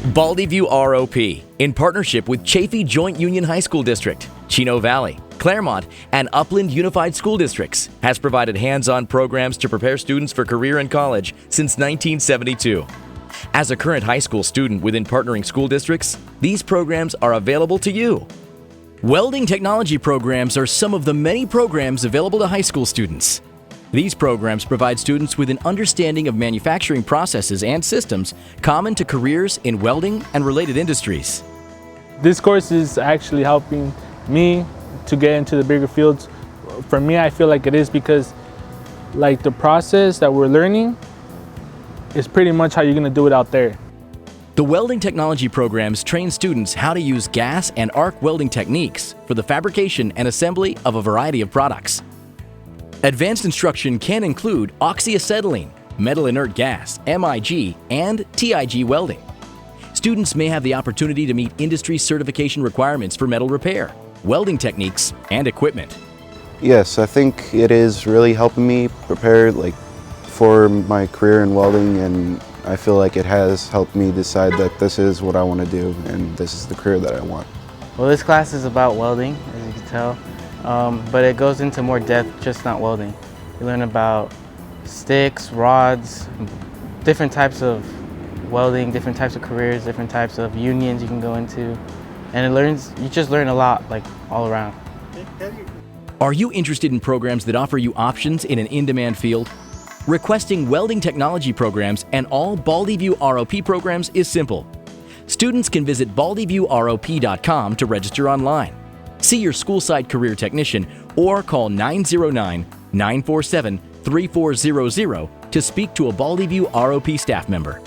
Baldyview ROP, in partnership with Chaffee Joint Union High School District, Chino Valley, Claremont, and Upland Unified School Districts, has provided hands-on programs to prepare students for career and college since 1972. As a current high school student within partnering school districts, these programs are available to you. Welding technology programs are some of the many programs available to high school students. These programs provide students with an understanding of manufacturing processes and systems common to careers in welding and related industries. This course is actually helping me to get into the bigger fields. For me, I feel like it is because the process that we're learning is pretty much how you're going to do it out there. The welding technology programs train students how to use gas and arc welding techniques for the fabrication and assembly of a variety of products. Advanced instruction can include oxyacetylene, metal inert gas, MIG, and TIG welding. Students may have the opportunity to meet industry certification requirements for metal repair, welding techniques, and equipment. Yes, I think it is really helping me prepare for my career in welding, and I feel like it has helped me decide that this is what I want to do and this is the career that I want. Well, this class is about welding, as you can tell. But it goes into more depth, just not welding. You learn about sticks, rods, different types of welding, different types of careers, different types of unions you can go into. And you just learn a lot, all around. Are you interested in programs that offer you options in an in-demand field? Requesting welding technology programs and all Baldyview ROP programs is simple. Students can visit baldyviewrop.com to register online. See your school-side career technician or call 909-947-3400 to speak to a Baldyview ROP staff member.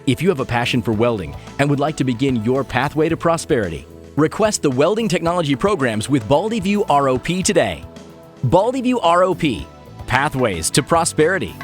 If you have a passion for welding and would like to begin your pathway to prosperity, request the welding technology programs with Baldyview ROP today. Baldyview ROP, Pathways to Prosperity.